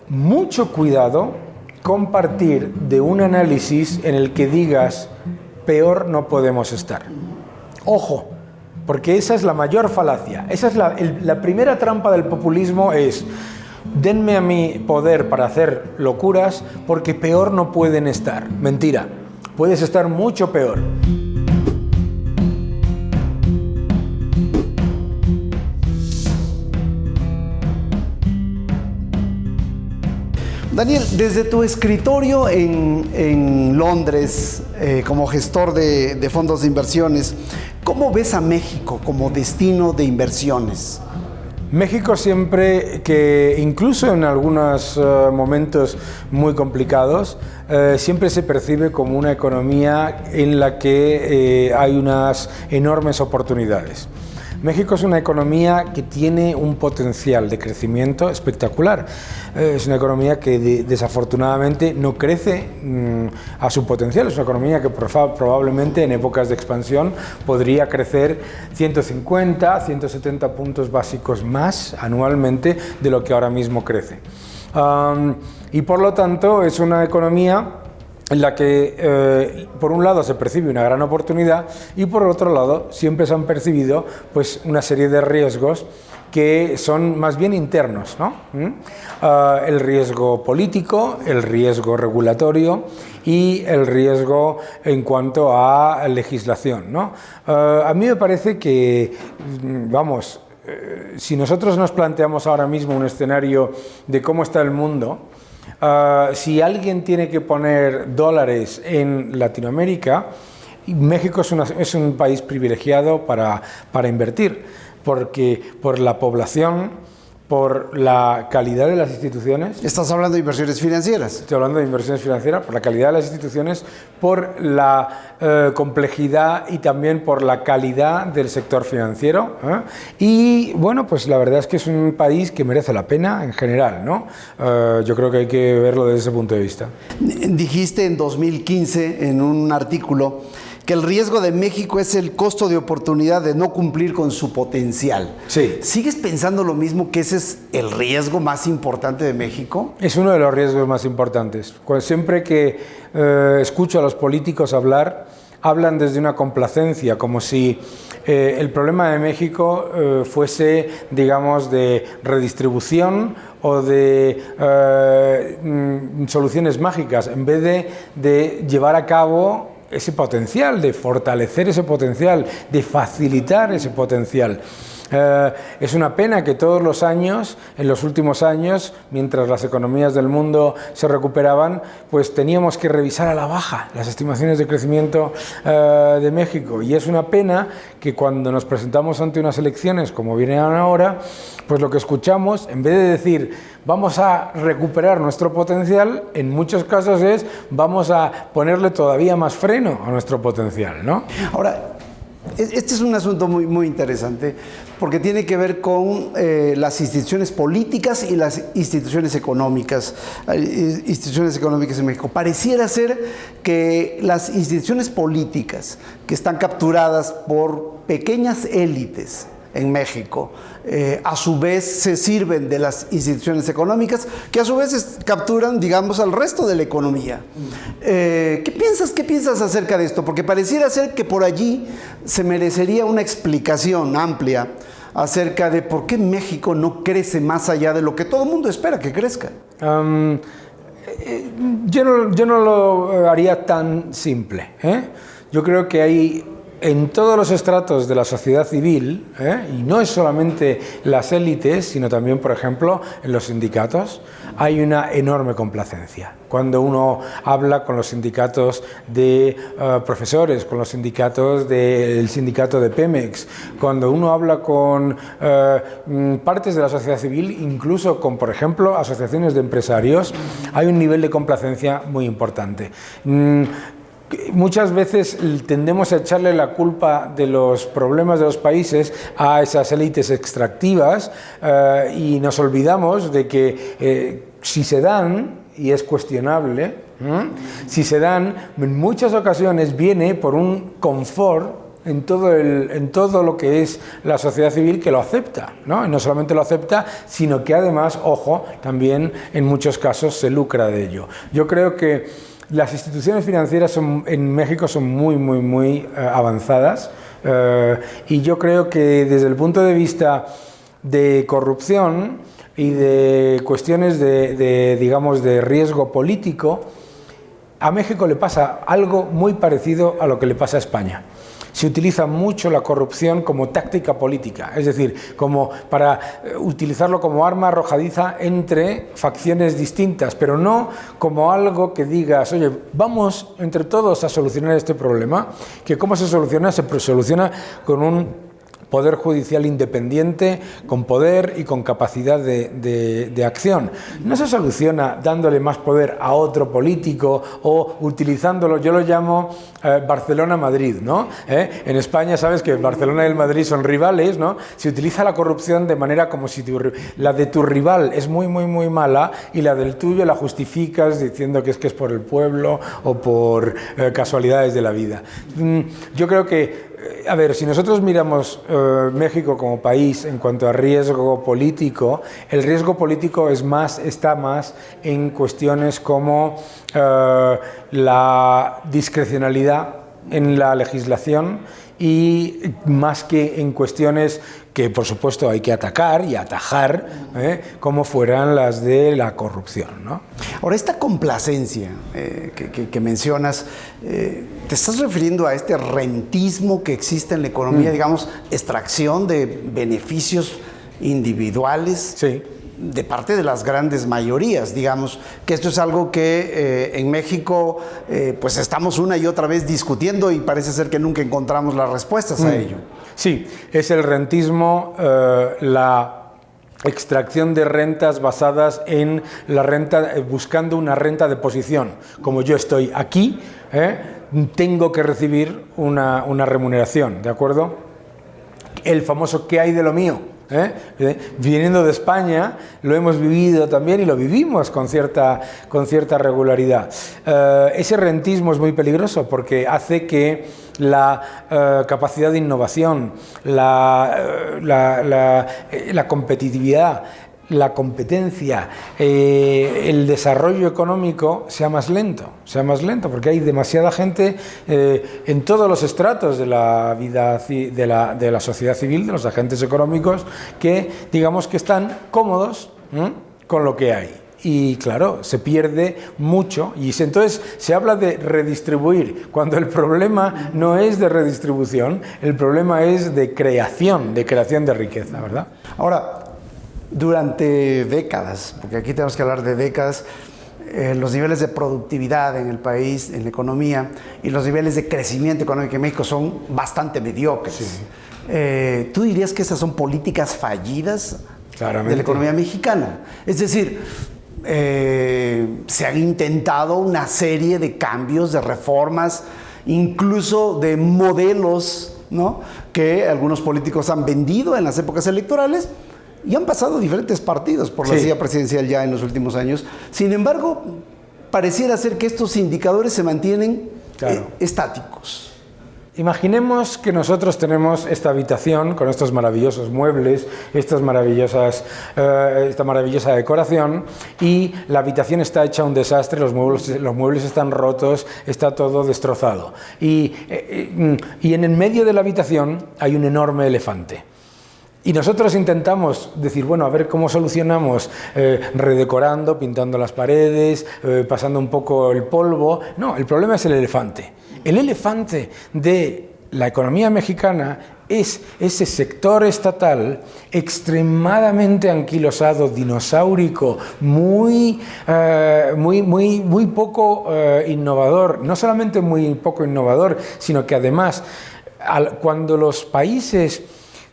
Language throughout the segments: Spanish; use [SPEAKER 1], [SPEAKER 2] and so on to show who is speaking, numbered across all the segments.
[SPEAKER 1] Mucho cuidado con partir de un análisis en el que digas peor no podemos estar. Ojo, porque esa es la mayor falacia. Esa es la primera trampa del populismo es: denme a mí poder para hacer locuras porque peor no pueden estar. Mentira, puedes estar mucho peor.
[SPEAKER 2] Daniel, desde tu escritorio en Londres, como gestor de fondos de inversiones, ¿cómo ves a México como destino de inversiones?
[SPEAKER 1] México siempre, que incluso en algunos momentos muy complicados, siempre se percibe como una economía en la que hay unas enormes oportunidades. México es una economía que tiene un potencial de crecimiento espectacular. Es una economía que desafortunadamente no crece a su potencial. Es una economía que probablemente en épocas de expansión podría crecer 150, 170 puntos básicos más anualmente de lo que ahora mismo crece. Y por lo tanto es una economía en la que por un lado se percibe una gran oportunidad y por otro lado siempre se han percibido pues una serie de riesgos que son más bien internos, ¿no? El riesgo político, el riesgo regulatorio y el riesgo en cuanto a legislación, ¿no? A mí me parece que, vamos, si nosotros nos planteamos ahora mismo un escenario de cómo está el mundo, si alguien tiene que poner dólares en Latinoamérica, México es un país privilegiado para invertir, porque por la población, por la calidad de las instituciones.
[SPEAKER 2] ¿Estás hablando de inversiones financieras?
[SPEAKER 1] Estoy hablando de inversiones financieras, por la calidad de las instituciones, por la complejidad y también por la calidad del sector financiero. Y bueno, pues la verdad es que es un país que merece la pena en general, ¿no? Yo creo que hay que verlo desde ese punto de vista.
[SPEAKER 2] Dijiste en 2015 en un artículo que el riesgo de México es el costo de oportunidad de no cumplir con su potencial.
[SPEAKER 1] Sí.
[SPEAKER 2] ¿Sigues pensando lo mismo, que ese es el riesgo más importante de México?
[SPEAKER 1] Es uno de los riesgos más importantes. Siempre que escucho a los políticos hablar, hablan desde una complacencia, como si el problema de México fuese, digamos, de redistribución o de soluciones mágicas, en vez de llevar a cabo ese potencial, de fortalecer ese potencial, de facilitar ese potencial. Es una pena que todos los años, en los últimos años, mientras las economías del mundo se recuperaban, pues teníamos que revisar a la baja las estimaciones de crecimiento de México. Y es una pena que cuando nos presentamos ante unas elecciones como vienen ahora, pues lo que escuchamos, en vez de decir vamos a recuperar nuestro potencial, en muchos casos es vamos a ponerle todavía más freno a nuestro potencial, ¿no?
[SPEAKER 2] Ahora, este es un asunto muy, muy interesante porque tiene que ver con las instituciones políticas y las instituciones económicas. Instituciones económicas en México. Pareciera ser que las instituciones políticas que están capturadas por pequeñas élites en México, a su vez se sirven de las instituciones económicas, que a su vez capturan, digamos, al resto de la economía. ¿Qué piensas acerca de esto? Porque pareciera ser que por allí se merecería una explicación amplia acerca de por qué México no crece más allá de lo que todo el mundo espera que crezca.
[SPEAKER 1] Yo no lo haría tan simple, Yo creo que hay en todos los estratos de la sociedad civil, y no es solamente las élites, sino también, por ejemplo, en los sindicatos, hay una enorme complacencia. Cuando uno habla con los sindicatos de profesores, con los sindicatos del sindicato de Pemex, cuando uno habla con partes de la sociedad civil, incluso con, por ejemplo, asociaciones de empresarios, hay un nivel de complacencia muy importante. Muchas veces tendemos a echarle la culpa de los problemas de los países a esas élites extractivas y nos olvidamos de que si se dan, y es cuestionable, si se dan, en muchas ocasiones viene por un confort en todo lo que es la sociedad civil, que lo acepta, ¿no? Y no solamente lo acepta, sino que además, ojo, también en muchos casos se lucra de ello. Yo creo que las instituciones financieras en México son muy avanzadas, y yo creo que desde el punto de vista de corrupción y de cuestiones digamos, de riesgo político, a México le pasa algo muy parecido a lo que le pasa a España. Se utiliza mucho la corrupción como táctica política, es decir, como para utilizarlo como arma arrojadiza entre facciones distintas, pero no como algo que digas, oye, vamos entre todos a solucionar este problema, que ¿cómo se soluciona? Se soluciona con un poder judicial independiente, con poder y con capacidad de acción. No se soluciona dándole más poder a otro político o utilizándolo, yo lo llamo Barcelona-Madrid, ¿no? En España sabes que Barcelona y el Madrid son rivales, ¿no? Se utiliza la corrupción de manera como si la de tu rival es muy mala y la del tuyo la justificas diciendo que es por el pueblo o por casualidades de la vida. Yo creo que a ver, si nosotros miramos México como país en cuanto a riesgo político, el riesgo político está más en cuestiones como la discrecionalidad en la legislación y más que en cuestiones que por supuesto hay que atacar y atajar, como fueran las de la corrupción, ¿no?
[SPEAKER 2] Ahora, esta complacencia que mencionas, ¿te estás refiriendo a este rentismo que existe en la economía, digamos, extracción de beneficios individuales?
[SPEAKER 1] Sí.
[SPEAKER 2] De parte de las grandes mayorías, digamos, que esto es algo que en México pues estamos una y otra vez discutiendo y parece ser que nunca encontramos las respuestas a ello.
[SPEAKER 1] Sí, es el rentismo, la extracción de rentas basadas en la renta, buscando una renta de posición. Como yo estoy aquí, tengo que recibir una remuneración, ¿de acuerdo? El famoso ¿qué hay de lo mío? Viniendo de España lo hemos vivido también y lo vivimos con cierta regularidad. Ese rentismo es muy peligroso porque hace que la capacidad de innovación, la competitividad, la competencia, el desarrollo económico sea más lento, porque hay demasiada gente en todos los estratos de la vida de la sociedad civil, de los agentes económicos, que digamos que están cómodos con lo que hay. Y claro, se pierde mucho y entonces se habla de redistribuir, cuando el problema no es de redistribución, el problema es de creación de riqueza, ¿verdad?
[SPEAKER 2] Ahora, durante décadas, porque aquí tenemos que hablar de décadas, los niveles de productividad en el país, en la economía, y los niveles de crecimiento económico en México son bastante mediocres. Sí. ¿Tú dirías que esas son políticas fallidas de la economía mexicana? Es decir, se han intentado una serie de cambios, de reformas, incluso de modelos, ¿no?, que algunos políticos han vendido en las épocas electorales, y han pasado diferentes partidos por la silla presidencial ya en los últimos años. Sin embargo, pareciera ser que estos indicadores se mantienen estáticos.
[SPEAKER 1] Imaginemos que nosotros tenemos esta habitación con estos maravillosos muebles, esta maravillosa decoración, y la habitación está hecha un desastre, los muebles están rotos, está todo destrozado. Y en el medio de la habitación hay un enorme elefante. Y nosotros intentamos decir, bueno, a ver cómo solucionamos, redecorando, pintando las paredes, pasando un poco el polvo. No, el problema es el elefante. El elefante de la economía mexicana es ese sector estatal extremadamente anquilosado, dinosaurico, muy poco innovador. No solamente muy poco innovador, sino que además, cuando los países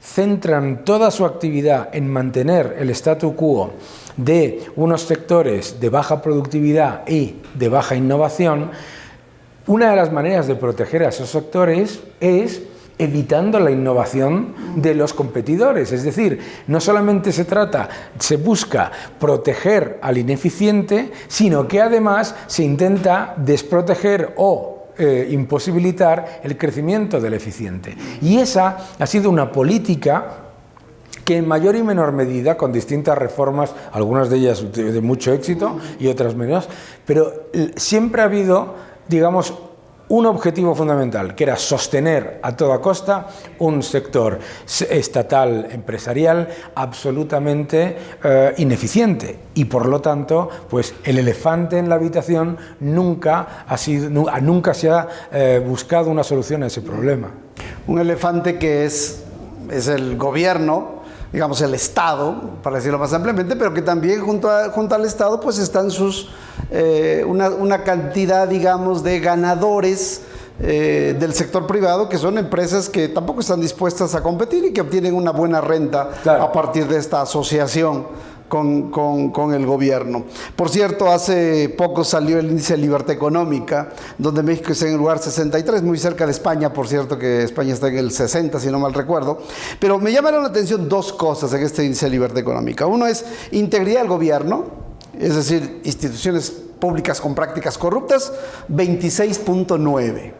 [SPEAKER 1] centran toda su actividad en mantener el statu quo de unos sectores de baja productividad y de baja innovación, una de las maneras de proteger a esos sectores es evitando la innovación de los competidores. Es decir, no solamente se busca proteger al ineficiente, sino que además se intenta desproteger o imposibilitar el crecimiento del eficiente. Y esa ha sido una política que en mayor y menor medida, con distintas reformas, algunas de ellas de mucho éxito y otras menos, pero siempre ha habido, digamos, un objetivo fundamental, que era sostener a toda costa un sector estatal empresarial absolutamente ineficiente, y por lo tanto, pues el elefante en la habitación nunca se ha buscado una solución a ese problema.
[SPEAKER 2] Un elefante que es el gobierno, digamos el Estado, para decirlo más ampliamente, pero que también junto al Estado pues están una cantidad, digamos, de ganadores del sector privado, que son empresas que tampoco están dispuestas a competir y que obtienen una buena renta, claro, a partir de esta asociación con el gobierno. Por cierto, hace poco salió el índice de libertad económica, donde México está en el lugar 63, muy cerca de España, por cierto, que España está en el 60, si no mal recuerdo. Pero me llamaron la atención dos cosas en este índice de libertad económica. Uno es integridad del gobierno, es decir, instituciones públicas con prácticas corruptas, 26.9.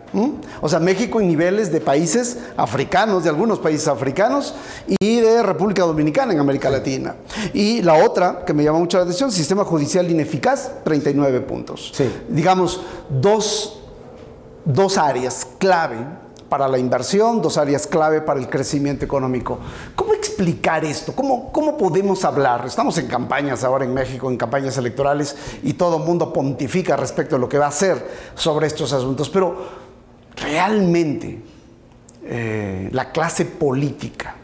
[SPEAKER 2] O sea, México en niveles de países africanos, de algunos países africanos, y de República Dominicana en América Latina. Y la otra, que me llama mucho la atención, sistema judicial ineficaz, 39 puntos. Sí. Digamos, dos áreas clave para la inversión, dos áreas clave para el crecimiento económico. ¿Cómo explicar esto? ¿Cómo podemos hablar? Estamos en campañas ahora en México, en campañas electorales, y todo el mundo pontifica respecto a lo que va a hacer sobre estos asuntos, pero realmente la clase política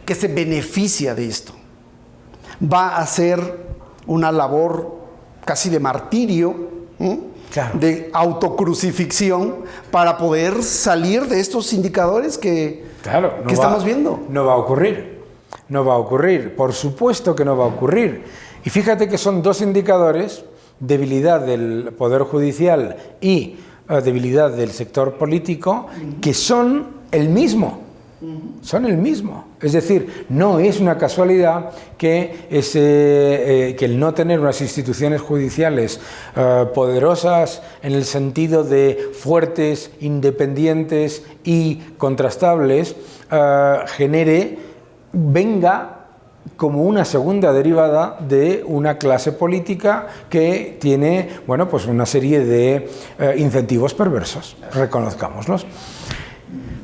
[SPEAKER 2] que se beneficia de esto va a hacer una labor casi de martirio, claro, de autocrucifixión, para poder salir de estos indicadores que estamos viendo.
[SPEAKER 1] No va a ocurrir, no va a ocurrir, por supuesto que no va a ocurrir. Y fíjate que son dos indicadores: debilidad del Poder Judicial y debilidad del sector político, que son el mismo. Son el mismo. Es decir, no es una casualidad que el no tener unas instituciones judiciales poderosas en el sentido de fuertes, independientes y contrastables venga como una segunda derivada de una clase política que tiene, bueno, pues una serie de incentivos perversos, reconozcámoslos.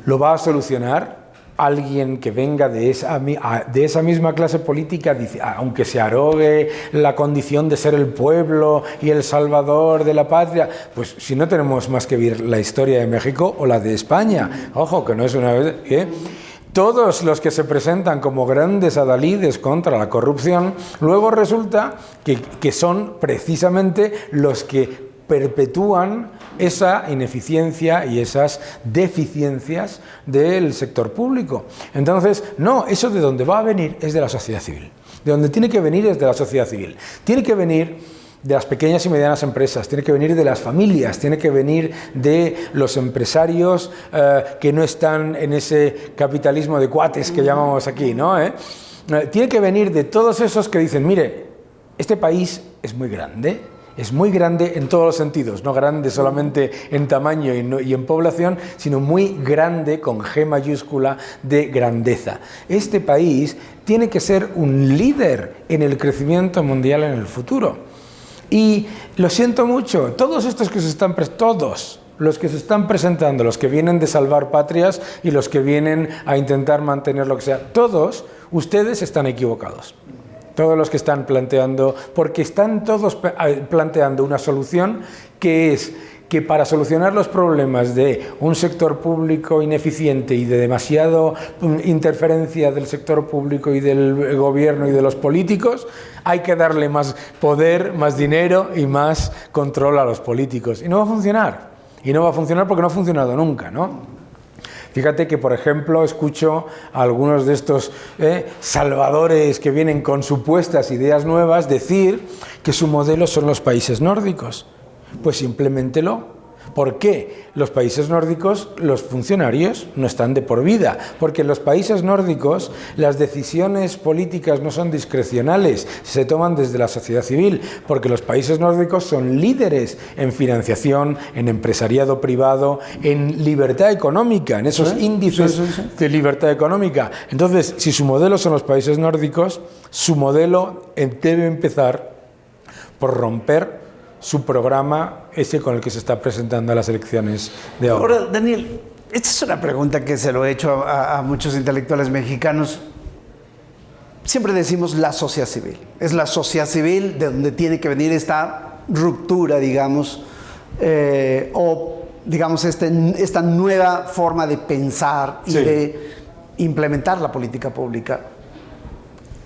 [SPEAKER 1] ¿Lo va a solucionar alguien que venga de esa misma clase política, aunque se arrogue la condición de ser el pueblo y el salvador de la patria? Pues si no tenemos más que ver la historia de México o la de España, ojo, que no es una vez, todos los que se presentan como grandes adalides contra la corrupción, luego resulta que son precisamente los que perpetúan esa ineficiencia y esas deficiencias del sector público. Entonces, no, eso de donde va a venir es de la sociedad civil. De donde tiene que venir es de la sociedad civil. Tiene que venir de las pequeñas y medianas empresas, tiene que venir de las familias, tiene que venir de los empresarios que no están en ese capitalismo de cuates que llamamos aquí, ¿no? Tiene que venir de todos esos que dicen, mire, este país es muy grande en todos los sentidos, no grande solamente en tamaño y en población, sino muy grande con G mayúscula de grandeza. Este país tiene que ser un líder en el crecimiento mundial en el futuro. Y lo siento mucho, todos estos que se están todos los que se están presentando, los que vienen de salvar patrias y los que vienen a intentar mantener lo que sea, todos ustedes están equivocados. Todos los que están planteando, porque están todos planteando una solución que es que para solucionar los problemas de un sector público ineficiente y de demasiada interferencia del sector público y del gobierno y de los políticos, hay que darle más poder, más dinero y más control a los políticos. Y no va a funcionar. Y no va a funcionar porque no ha funcionado nunca, ¿no? Fíjate que, por ejemplo, escucho a algunos de estos salvadores que vienen con supuestas ideas nuevas decir que su modelo son los países nórdicos. Pues impleméntelo. ¿Por qué? Los países nórdicos, los funcionarios no están de por vida, porque en los países nórdicos las decisiones políticas no son discrecionales, se toman desde la sociedad civil, porque los países nórdicos son líderes en financiación, en empresariado privado, en libertad económica, en esos índices de libertad económica. Entonces, si su modelo son los países nórdicos, su modelo debe empezar por romper su programa, ese con el que se está presentando a las elecciones de ahora.
[SPEAKER 2] Ahora, Daniel, esta es una pregunta que se lo he hecho a muchos intelectuales mexicanos. Siempre decimos la sociedad civil. Es la sociedad civil de donde tiene que venir esta ruptura, digamos, o digamos esta nueva forma de pensar y de implementar la política pública.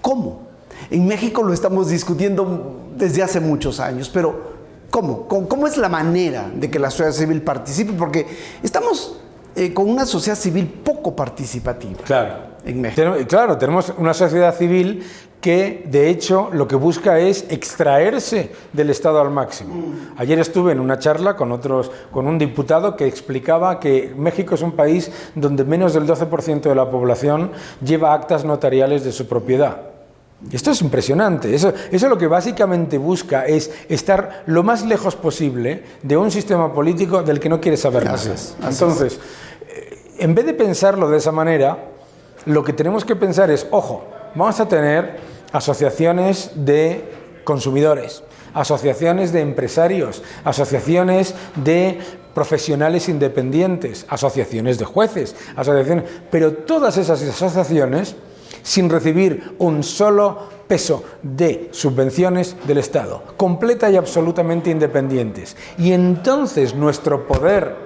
[SPEAKER 2] ¿Cómo? En México lo estamos discutiendo desde hace muchos años, pero ¿cómo es la manera de que la sociedad civil participe? Porque estamos con una sociedad civil poco participativa.
[SPEAKER 1] Claro.
[SPEAKER 2] En México.
[SPEAKER 1] Claro, tenemos una sociedad civil que, de hecho, lo que busca es extraerse del Estado al máximo. Ayer estuve en una charla con un diputado que explicaba que México es un país donde menos del 12% de la población lleva actas notariales de su propiedad. Esto es impresionante. Eso lo que básicamente busca es estar lo más lejos posible de un sistema político del que no quiere saber nada. Entonces, en vez de pensarlo de esa manera, lo que tenemos que pensar es, ojo, vamos a tener asociaciones de consumidores, asociaciones de empresarios, asociaciones de profesionales independientes, asociaciones de jueces, pero todas esas asociaciones sin recibir un solo peso de subvenciones del Estado, completa y absolutamente independientes. Y entonces nuestro poder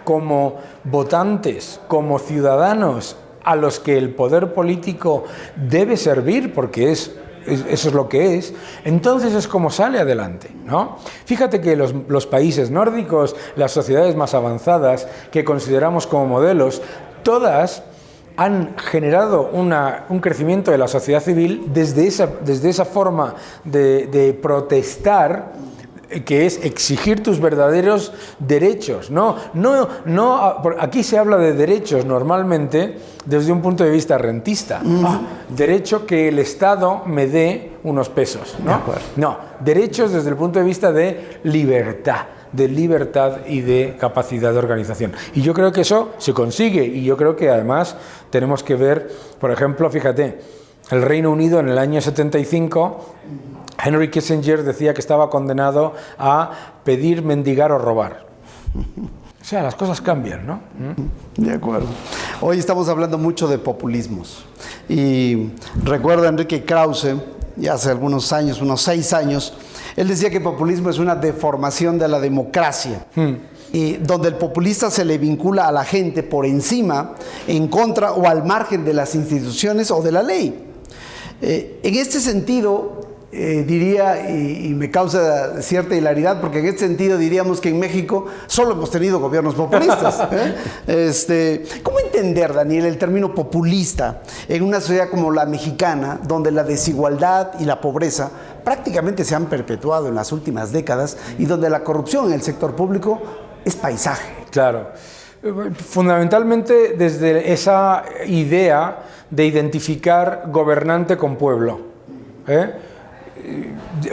[SPEAKER 1] como votantes, como ciudadanos a los que el poder político debe servir, porque eso es lo que es, entonces es como sale adelante, ¿no? Fíjate que los países nórdicos, las sociedades más avanzadas que consideramos como modelos, todas han generado un crecimiento de la sociedad civil desde esa forma de protestar, que es exigir tus verdaderos derechos. Aquí se habla de derechos normalmente desde un punto de vista rentista. Derecho que el Estado me dé unos pesos. No, derechos desde el punto de vista de libertad y de capacidad de organización. Y yo creo que eso se consigue, y yo creo que además tenemos que ver, por ejemplo, fíjate, el Reino Unido en el año 75, Henry Kissinger decía que estaba condenado a pedir, mendigar o robar. O sea, las cosas cambian, ¿no?
[SPEAKER 2] De acuerdo. Hoy estamos hablando mucho de populismos. Y recuerdo a Enrique Krause, ya hace algunos años, unos 6 años, él decía que el populismo es una deformación de la democracia, y donde el populista se le vincula a la gente por encima, en contra o al margen de las instituciones o de la ley. En este sentido, diría, y me causa cierta hilaridad, porque en este sentido diríamos que en México solo hemos tenido gobiernos populistas. ¿Cómo entender, Daniel, el término populista en una sociedad como la mexicana, donde la desigualdad y la pobreza prácticamente se han perpetuado en las últimas décadas y donde la corrupción en el sector público es paisaje?
[SPEAKER 1] Claro. Fundamentalmente desde esa idea de identificar gobernante con pueblo.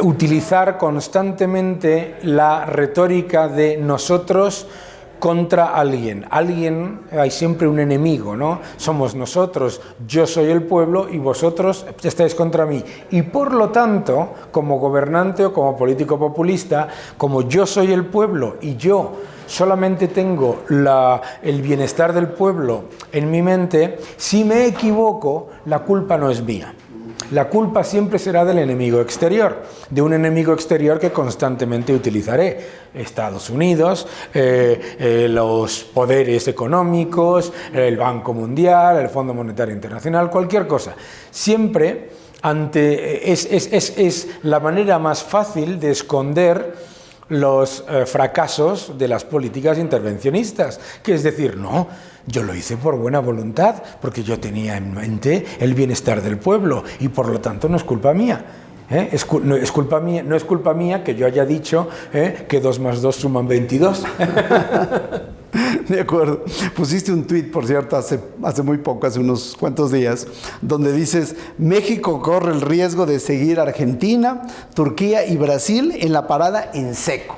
[SPEAKER 1] Utilizar constantemente la retórica de nosotros contra alguien. Hay siempre un enemigo, ¿no? Somos nosotros, yo soy el pueblo y vosotros estáis contra mí. Y por lo tanto, como gobernante o como político populista, como yo soy el pueblo y yo solamente tengo el bienestar del pueblo en mi mente, si me equivoco, la culpa no es mía. La culpa siempre será del enemigo exterior, de un enemigo exterior que constantemente utilizaré. Estados Unidos, los poderes económicos, el Banco Mundial, el Fondo Monetario Internacional, cualquier cosa. Siempre es la manera más fácil de esconder los fracasos de las políticas intervencionistas, que es decir, no, yo lo hice por buena voluntad, porque yo tenía en mente el bienestar del pueblo y por lo tanto no es culpa mía. No es culpa mía que yo haya dicho que 2 más 2 suman 22.
[SPEAKER 2] De acuerdo. Pusiste un tuit, por cierto, hace muy poco, hace unos cuantos días, donde dices: México corre el riesgo de seguir a Argentina, Turquía y Brasil en la parada en seco.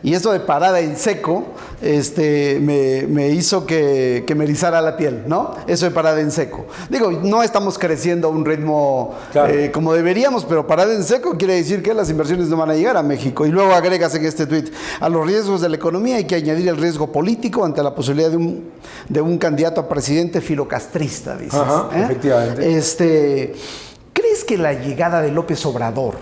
[SPEAKER 2] Y esto de parada en seco me hizo que me erizara la piel, ¿no? Eso de parada en seco. Digo, no estamos creciendo a un ritmo como deberíamos, pero parada en seco quiere decir que las inversiones no van a llegar a México. Y luego agregas en este tuit: a los riesgos de la economía hay que añadir el riesgo político ante la posibilidad de un candidato a presidente filocastrista, dices.
[SPEAKER 1] Efectivamente.
[SPEAKER 2] ¿Crees que la llegada de López Obrador,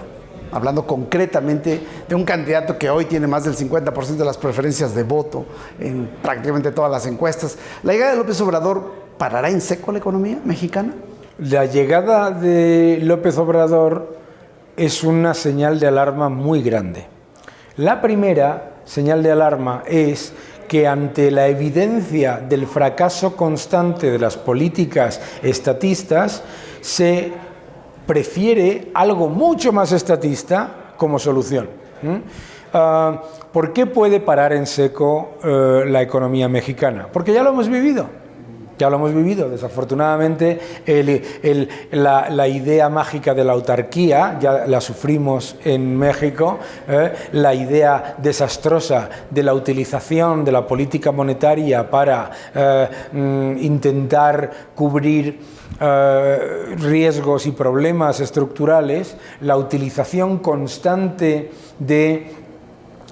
[SPEAKER 2] hablando concretamente de un candidato que hoy tiene más del 50% de las preferencias de voto en prácticamente todas las encuestas, la llegada de López Obrador parará en seco la economía mexicana?
[SPEAKER 1] La llegada de López Obrador es una señal de alarma muy grande. La primera señal de alarma es que ante la evidencia del fracaso constante de las políticas estatistas, se prefiere algo mucho más estatista como solución. ¿Por qué puede parar en seco la economía mexicana? Porque ya lo hemos vivido. Ya lo hemos vivido. Desafortunadamente, la idea mágica de la autarquía ya la sufrimos en México. La idea desastrosa de la utilización de la política monetaria para intentar cubrir riesgos y problemas estructurales, la utilización constante de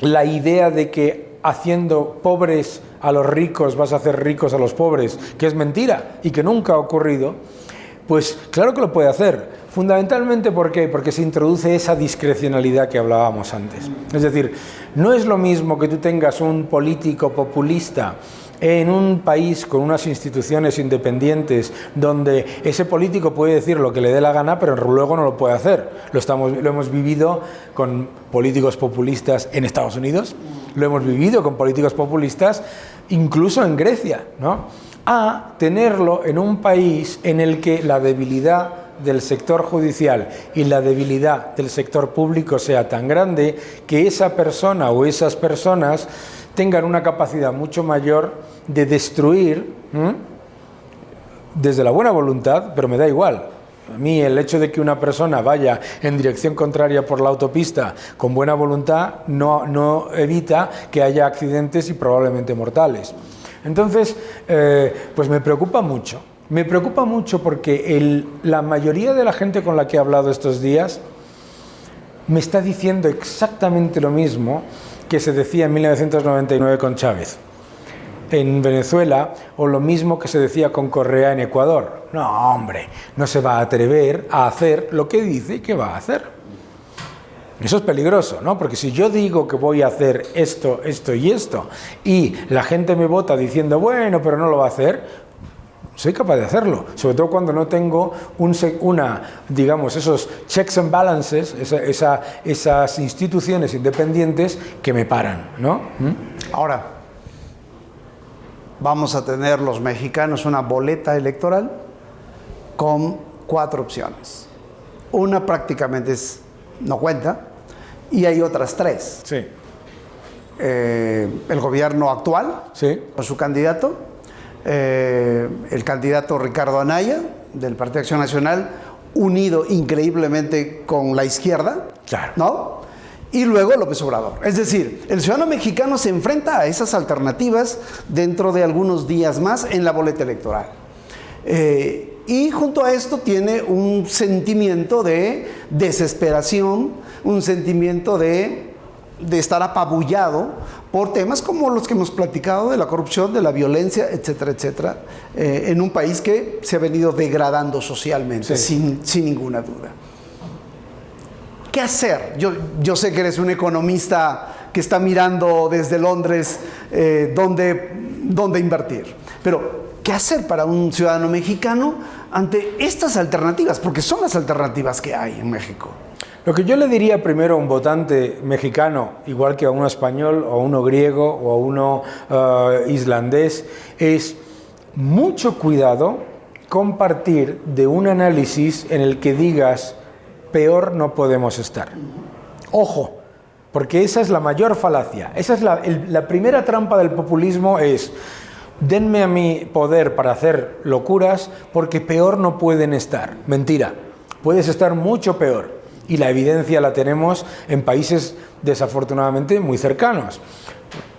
[SPEAKER 1] la idea de que haciendo pobres a los ricos vas a hacer ricos a los pobres, que es mentira y que nunca ha ocurrido. Pues claro que lo puede hacer. Fundamentalmente, ¿por qué? Porque se introduce esa discrecionalidad que hablábamos antes. Es decir, no es lo mismo que tú tengas un político populista en un país con unas instituciones independientes donde ese político puede decir lo que le dé la gana, pero luego no lo puede hacer. Lo hemos vivido con políticos populistas en Estados Unidos, lo hemos vivido con políticos populistas incluso en Grecia, ¿no? A tenerlo en un país en el que la debilidad del sector judicial y la debilidad del sector público sea tan grande que esa persona o esas personas tengan una capacidad mucho mayor de destruir desde la buena voluntad, pero me da igual. A mí el hecho de que una persona vaya en dirección contraria por la autopista con buena voluntad no evita que haya accidentes y probablemente mortales. Entonces, pues me preocupa mucho. Me preocupa mucho porque la mayoría de la gente con la que he hablado estos días me está diciendo exactamente lo mismo que se decía en 1999 con Chávez en Venezuela, o lo mismo que se decía con Correa en Ecuador. No, hombre, no se va a atrever a hacer lo que dice que va a hacer. Eso es peligroso, ¿no? Porque si yo digo que voy a hacer esto, esto y esto, y la gente me vota diciendo, bueno, pero no lo va a hacer, soy capaz de hacerlo, sobre todo cuando no tengo digamos, esos checks and balances, esas instituciones independientes que me paran, ¿no?
[SPEAKER 2] Ahora, vamos a tener los mexicanos una boleta electoral con 4 opciones. Una prácticamente no cuenta y hay otras 3.
[SPEAKER 1] Sí.
[SPEAKER 2] El gobierno actual,
[SPEAKER 1] sí,
[SPEAKER 2] con su candidato, el candidato Ricardo Anaya, del Partido Acción Nacional, unido increíblemente con la izquierda,
[SPEAKER 1] claro,
[SPEAKER 2] ¿no? Y luego López Obrador. Es decir, el ciudadano mexicano se enfrenta a esas alternativas dentro de algunos días más en la boleta electoral. Y junto a esto tiene un sentimiento de desesperación, un sentimiento de estar apabullado por temas como los que hemos platicado de la corrupción, de la violencia, etcétera, etcétera, en un país que se ha venido degradando socialmente,
[SPEAKER 1] sí,
[SPEAKER 2] sin ninguna duda. ¿Qué hacer? Yo sé que eres un economista que está mirando desde Londres dónde invertir, pero ¿qué hacer para un ciudadano mexicano ante estas alternativas? Porque son las alternativas que hay en México.
[SPEAKER 1] Lo que yo le diría primero a un votante mexicano, igual que a uno español, o a uno griego, o a uno islandés, es mucho cuidado con partir de un análisis en el que digas peor no podemos estar. Ojo, porque esa es la mayor falacia. Esa es la primera trampa del populismo es: denme a mí poder para hacer locuras porque peor no pueden estar. Mentira, puedes estar mucho peor. Y la evidencia la tenemos en países desafortunadamente muy cercanos.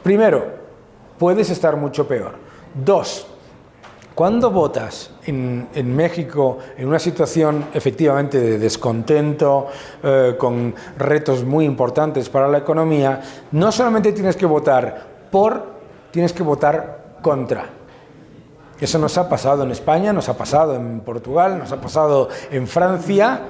[SPEAKER 1] Primero, puedes estar mucho peor. Dos, cuando votas en México en una situación efectivamente de descontento, con retos muy importantes para la economía, no solamente tienes que votar por, tienes que votar contra. Eso nos ha pasado en España, nos ha pasado en Portugal, nos ha pasado en Francia,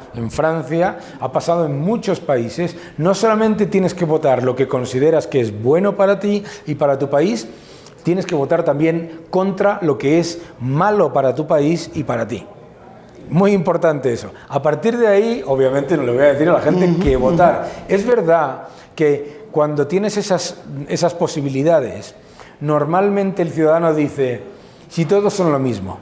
[SPEAKER 1] ha pasado en muchos países. No solamente tienes que votar lo que consideras que es bueno para ti y para tu país, tienes que votar también contra lo que es malo para tu país y para ti. Muy importante eso. A partir de ahí, obviamente no le voy a decir a la gente que votar. Es verdad que cuando tienes esas posibilidades, normalmente el ciudadano dice: si todos son lo mismo.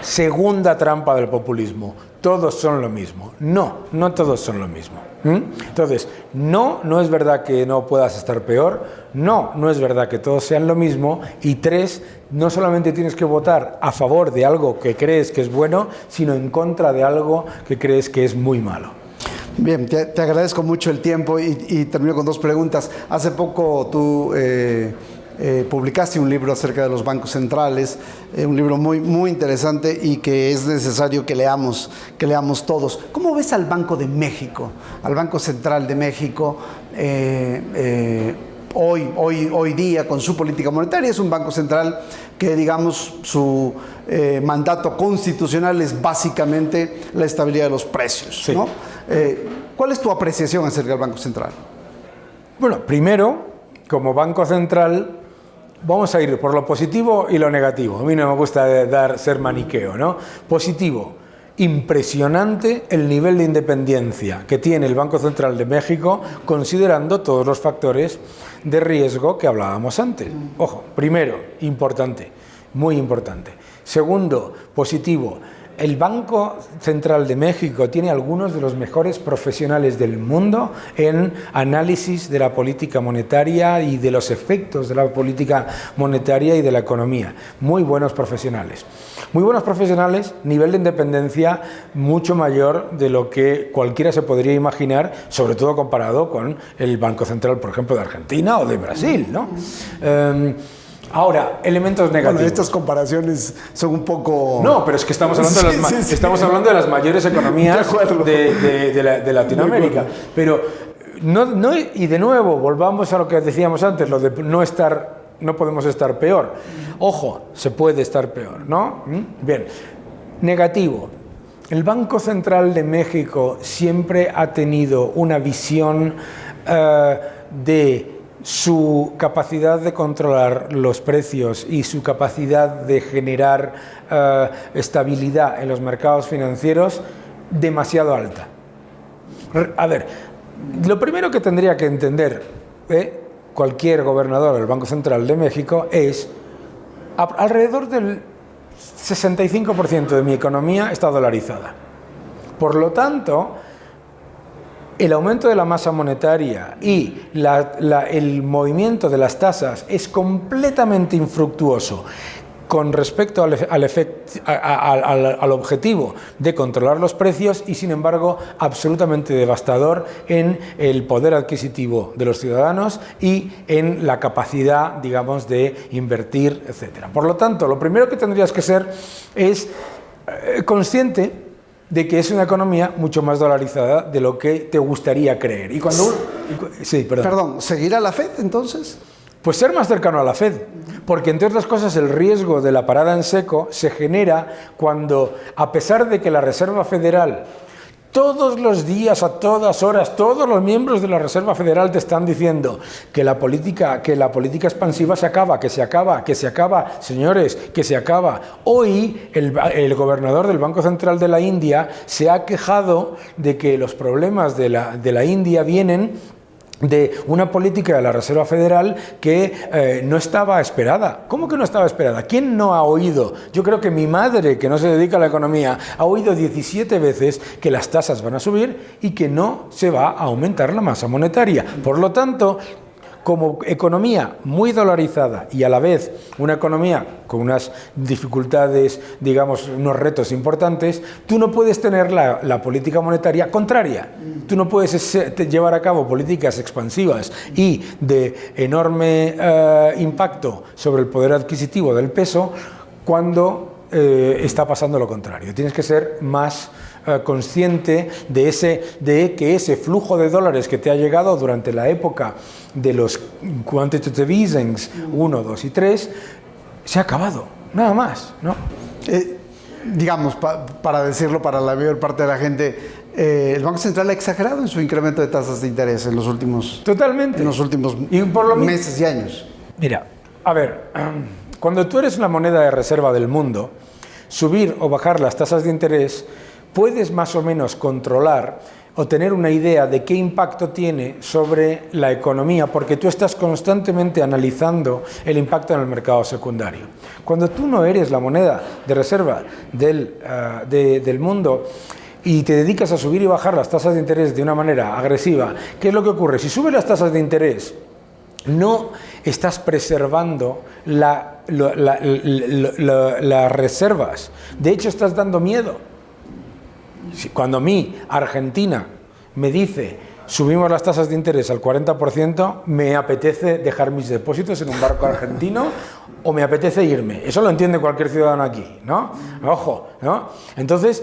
[SPEAKER 1] Segunda trampa del populismo: todos son lo mismo. No, no todos son lo mismo. Entonces, no es verdad que no puedas estar peor. No es verdad que todos sean lo mismo. Y tres, no solamente tienes que votar a favor de algo que crees que es bueno, sino en contra de algo que crees que es muy malo.
[SPEAKER 2] Bien, te agradezco mucho el tiempo y termino con dos preguntas. Hace poco tú publicaste un libro acerca de los bancos centrales, un libro muy interesante y que es necesario que leamos todos. ¿Cómo ves al Banco de México, al Banco Central de México, hoy día con su política monetaria? Es un banco central que, digamos, su mandato constitucional es básicamente la estabilidad de los precios,
[SPEAKER 1] sí,
[SPEAKER 2] ¿no? ¿Cuál es tu apreciación acerca del Banco Central?
[SPEAKER 1] Bueno, primero, como Banco Central, vamos a ir por lo positivo y lo negativo. A mí no me gusta ser maniqueo, ¿no? Positivo: impresionante el nivel de independencia que tiene el Banco Central de México, considerando todos los factores de riesgo que hablábamos antes. Ojo, primero, importante, muy importante. Segundo, positivo: el Banco Central de México tiene algunos de los mejores profesionales del mundo en análisis de la política monetaria y de los efectos de la política monetaria y de la economía. Muy buenos profesionales. Muy buenos profesionales, nivel de independencia mucho mayor de lo que cualquiera se podría imaginar, sobre todo comparado con el Banco Central, por ejemplo, de Argentina o de Brasil, ¿no? Ahora, elementos negativos.
[SPEAKER 2] Bueno, estas comparaciones son un poco...
[SPEAKER 1] No, pero es que estamos hablando, estamos hablando de las mayores economías de Latinoamérica. Pero, y de nuevo, volvamos a lo que decíamos antes, lo de no podemos estar peor. Ojo, se puede estar peor, ¿no? Bien, negativo. El Banco Central de México siempre ha tenido una visión de su capacidad de controlar los precios y su capacidad de generar estabilidad en los mercados financieros demasiado alta. A ver, lo primero que tendría que entender cualquier gobernador del Banco Central de México es: alrededor del 65% de mi economía está dolarizada. Por lo tanto, el aumento de la masa monetaria y el movimiento de las tasas es completamente infructuoso con respecto al objetivo de controlar los precios y, sin embargo, absolutamente devastador en el poder adquisitivo de los ciudadanos y en la capacidad, digamos, de invertir, etc. Por lo tanto, lo primero que tendrías que ser es consciente de que es una economía mucho más dolarizada de lo que te gustaría creer. Y cuando... Sí,
[SPEAKER 2] perdón, ¿seguirá la Fed entonces?
[SPEAKER 1] Pues ser más cercano a la Fed, porque entre otras cosas el riesgo de la parada en seco se genera cuando, a pesar de que la Reserva Federal, todos los días, a todas horas, todos los miembros de la Reserva Federal te están diciendo que la política expansiva se acaba, señores, que se acaba. Hoy el gobernador del Banco Central de la India se ha quejado de que los problemas de la India vienen de una política de la Reserva Federal que no estaba esperada. ¿Cómo que no estaba esperada? ¿Quién no ha oído? Yo creo que mi madre, que no se dedica a la economía, ha oído 17 veces que las tasas van a subir y que no se va a aumentar la masa monetaria. Por lo tanto, como economía muy dolarizada y a la vez una economía con unas dificultades, digamos, unos retos importantes, tú no puedes tener la política monetaria contraria. Tú no puedes llevar a cabo políticas expansivas y de enorme impacto sobre el poder adquisitivo del peso cuando está pasando lo contrario. Tienes que ser más consciente de que ese flujo de dólares que te ha llegado durante la época de los quantitative easings 1, 2 y 3 se ha acabado, nada más, ¿no?
[SPEAKER 2] Digamos, para decirlo para la mayor parte de la gente, el Banco Central ha exagerado en su incremento de tasas de interés en los últimos,
[SPEAKER 1] totalmente,
[SPEAKER 2] en los últimos meses y años.
[SPEAKER 1] Mira, a ver, cuando tú eres la moneda de reserva del mundo, subir o bajar las tasas de interés puedes más o menos controlar o tener una idea de qué impacto tiene sobre la economía, porque tú estás constantemente analizando el impacto en el mercado secundario. Cuando tú no eres la moneda de reserva del mundo y te dedicas a subir y bajar las tasas de interés de una manera agresiva, ¿qué es lo que ocurre? Si subes las tasas de interés, no estás preservando las reservas. De hecho, estás dando miedo. Cuando a mí, Argentina, me dice subimos las tasas de interés al 40%, me apetece dejar mis depósitos en un banco argentino o me apetece irme. Eso lo entiende cualquier ciudadano aquí, ¿no? Ojo, ¿no? Entonces,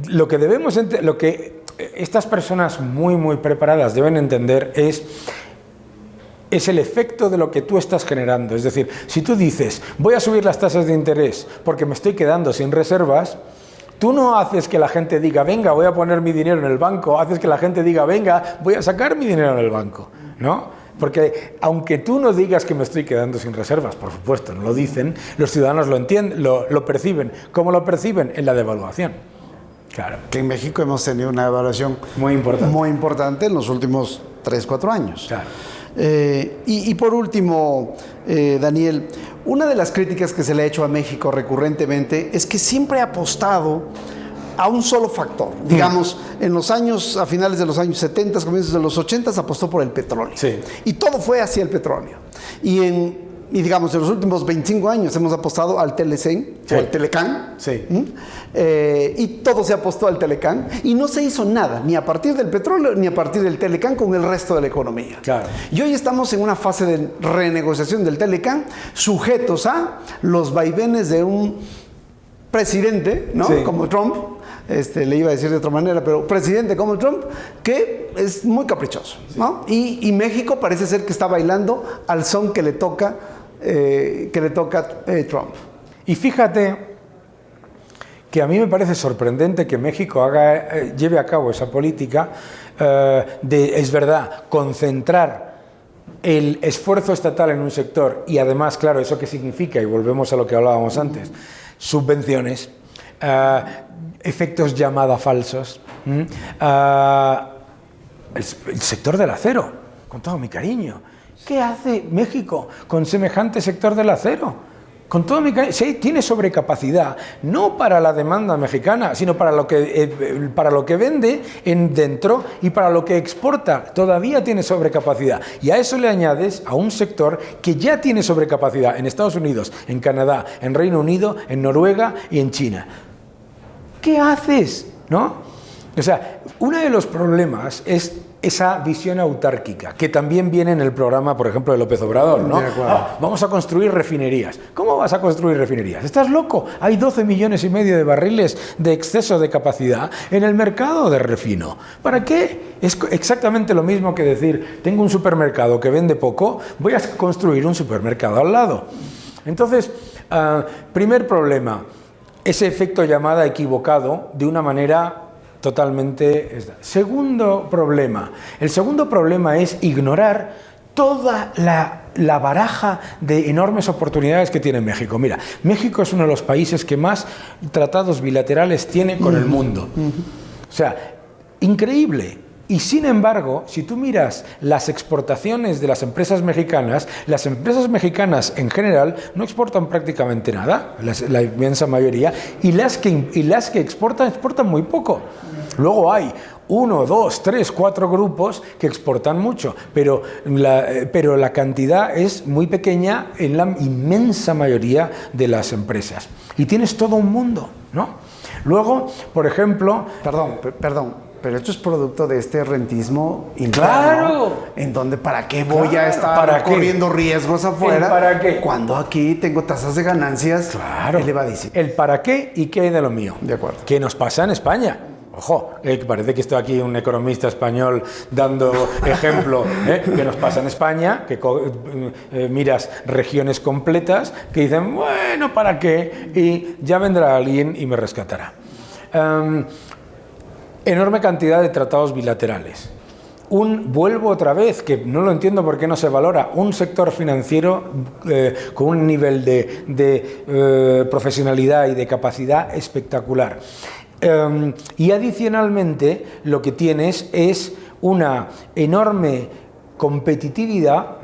[SPEAKER 1] lo que estas personas muy preparadas deben entender es el efecto de lo que tú estás generando. Es decir, si tú dices, voy a subir las tasas de interés porque me estoy quedando sin reservas, tú no haces que la gente diga, venga, voy a poner mi dinero en el banco, haces que la gente diga, venga, voy a sacar mi dinero en el banco, ¿no? Porque aunque tú no digas que me estoy quedando sin reservas, por supuesto, no lo dicen, los ciudadanos lo entienden, lo perciben. ¿Cómo lo perciben? En la devaluación. Claro.
[SPEAKER 2] Que en México hemos tenido una devaluación muy importante en los últimos 3-4 años.
[SPEAKER 1] Claro.
[SPEAKER 2] Y por último, Daniel, una de las críticas que se le ha hecho a México recurrentemente es que siempre ha apostado a un solo factor. Digamos, a finales de los años 70, comienzos de los 80, apostó por el petróleo.
[SPEAKER 1] Sí.
[SPEAKER 2] Y todo fue hacia el petróleo. Y digamos, en los últimos 25 años hemos apostado al Telecen, sí, o al Telecán.
[SPEAKER 1] Sí.
[SPEAKER 2] Y todo se apostó al Telecán. Y no se hizo nada, ni a partir del petróleo, ni a partir del Telecán, con el resto de la economía.
[SPEAKER 1] Claro.
[SPEAKER 2] Y hoy estamos en una fase de renegociación del Telecán, sujetos a los vaivenes de un presidente, ¿no? Sí. Como Trump. Le iba a decir de otra manera, pero presidente como Trump, que es muy caprichoso, ¿no? Y México parece ser que está bailando al son que le toca Trump.
[SPEAKER 1] Y fíjate que a mí me parece sorprendente que México lleve a cabo esa política es verdad, concentrar el esfuerzo estatal en un sector y además, claro, ¿eso qué significa? Y volvemos a lo que hablábamos antes, subvenciones, efectos llamada falsos, el sector del acero, con todo mi cariño. ¿Qué hace México con semejante sector del acero? Con todo mi cariño, sí, tiene sobrecapacidad, no para la demanda mexicana, sino para lo que vende dentro y para lo que exporta. Todavía tiene sobrecapacidad. Y a eso le añades a un sector que ya tiene sobrecapacidad en Estados Unidos, en Canadá, en Reino Unido, en Noruega y en China. ¿Qué haces? ¿No? O sea, uno de los problemas es esa visión autárquica, que también viene en el programa, por ejemplo, de López Obrador, ¿no? Vamos a construir refinerías. ¿Cómo vas a construir refinerías? ¿Estás loco? Hay 12,5 millones de barriles de exceso de capacidad en el mercado de refino. ¿Para qué? Es exactamente lo mismo que decir, tengo un supermercado que vende poco, voy a construir un supermercado al lado. Entonces, primer problema, ese efecto llamada equivocado de una manera totalmente. Segundo problema. El segundo problema es ignorar toda la baraja de enormes oportunidades que tiene México. Mira, México es uno de los países que más tratados bilaterales tiene con el mundo. O sea, increíble. Y sin embargo, si tú miras las exportaciones de las empresas mexicanas en general no exportan prácticamente nada, la inmensa mayoría, y las que exportan muy poco. Luego hay 1, 2, 3, 4 grupos que exportan mucho, pero la cantidad es muy pequeña en la inmensa mayoría de las empresas. Y tienes todo un mundo, ¿no? Luego, por ejemplo...
[SPEAKER 2] Perdón. Pero esto es producto de este rentismo interno.
[SPEAKER 1] ¡Claro!
[SPEAKER 2] En donde, ¿para qué voy a estar corriendo riesgos afuera?
[SPEAKER 1] ¿Para qué?
[SPEAKER 2] Cuando aquí tengo tasas de ganancias elevadísimas.
[SPEAKER 1] El para qué y qué hay de lo mío.
[SPEAKER 2] De acuerdo.
[SPEAKER 1] ¿Qué nos pasa en España? Ojo, parece que estoy aquí un economista español dando ejemplo. ¿Qué nos pasa en España? Que miras regiones completas que dicen, bueno, ¿para qué? Y ya vendrá alguien y me rescatará. Enorme cantidad de tratados bilaterales. Vuelvo otra vez, que no lo entiendo por qué no se valora, un sector financiero con un nivel de profesionalidad y de capacidad espectacular. Y adicionalmente lo que tienes es una enorme competitividad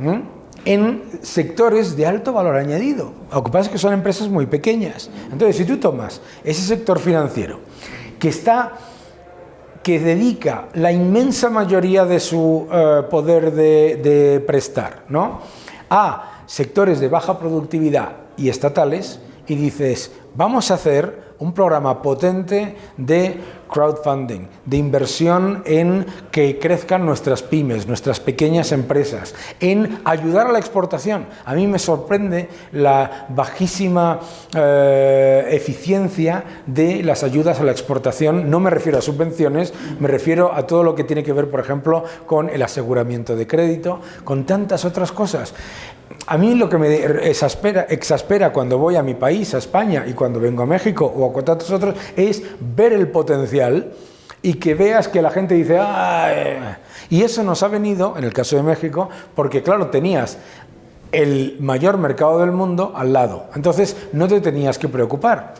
[SPEAKER 1] en sectores de alto valor añadido. Lo que pasa es que son empresas muy pequeñas. Entonces, si tú tomas ese sector financiero que dedica la inmensa mayoría de su poder de prestar, ¿no?, a sectores de baja productividad y estatales, y dices, vamos a hacer un programa potente de crowdfunding, de inversión en que crezcan nuestras pymes, nuestras pequeñas empresas, en ayudar a la exportación. A mí me sorprende la bajísima eficiencia de las ayudas a la exportación. No me refiero a subvenciones, me refiero a todo lo que tiene que ver, por ejemplo, con el aseguramiento de crédito, con tantas otras cosas. A mí lo que me exaspera cuando voy a mi país, a España, y cuando vengo a México o a tantos otros, es ver el potencial y que veas que la gente dice, ¡ay! Y eso nos ha venido, en el caso de México, porque claro, tenías el mayor mercado del mundo al lado, entonces no te tenías que preocupar.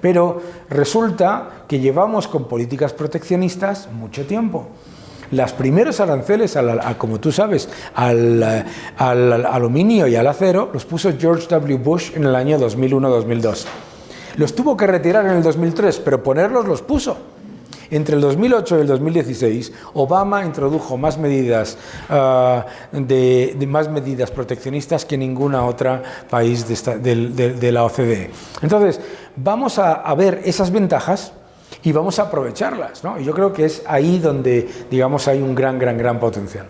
[SPEAKER 1] Pero resulta que llevamos con políticas proteccionistas mucho tiempo. Los primeros aranceles, como tú sabes, al aluminio y al acero, los puso George W. Bush en el año 2001-2002. Los tuvo que retirar en el 2003, pero ponerlos los puso. Entre el 2008 y el 2016, Obama introdujo más medidas, más medidas proteccionistas que ninguna otra país de la OCDE. Entonces, vamos a ver esas ventajas y vamos a aprovecharlas, ¿no? Y yo creo que es ahí donde, digamos, hay un gran potencial.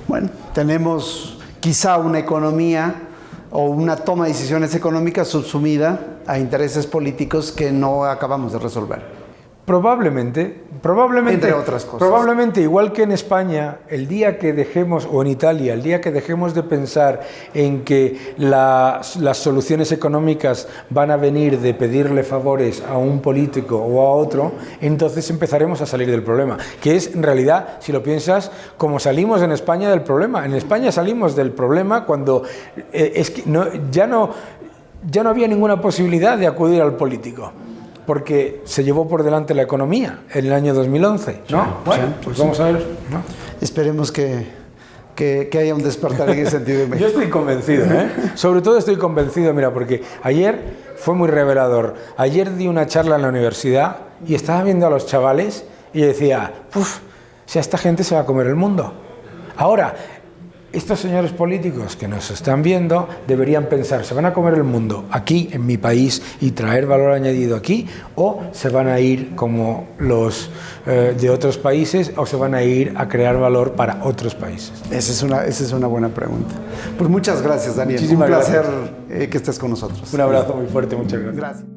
[SPEAKER 2] Bueno, tenemos quizá una economía o una toma de decisiones económicas subsumida a intereses políticos que no acabamos de resolver.
[SPEAKER 1] Probablemente,
[SPEAKER 2] entre otras cosas.
[SPEAKER 1] Probablemente, igual que en España, el día que dejemos, o en Italia, el día que dejemos de pensar en que las soluciones económicas van a venir de pedirle favores a un político o a otro, entonces empezaremos a salir del problema. Que es, en realidad, si lo piensas, como salimos en España del problema. En España salimos del problema cuando ya no había ninguna posibilidad de acudir al político, porque se llevó por delante la economía en el año 2011, ¿no? Bueno, pues vamos a ver, ¿no?
[SPEAKER 2] Esperemos que haya un despertar en ese sentido de México.
[SPEAKER 1] Yo estoy convencido, sobre todo estoy convencido, mira, porque ayer fue muy revelador. Ayer di una charla en la universidad y estaba viendo a los chavales y decía, si a esta gente se va a comer el mundo. Ahora, estos señores políticos que nos están viendo deberían pensar, ¿se van a comer el mundo aquí, en mi país, y traer valor añadido aquí? ¿O se van a ir como los de otros países, o se van a ir a crear valor para otros países?
[SPEAKER 2] Esa es una buena pregunta. Pues muchas gracias, Daniel.
[SPEAKER 1] Muchísimas
[SPEAKER 2] Un placer
[SPEAKER 1] gracias.
[SPEAKER 2] Que estés con nosotros.
[SPEAKER 1] Un abrazo muy fuerte, muchas gracias.
[SPEAKER 2] Gracias.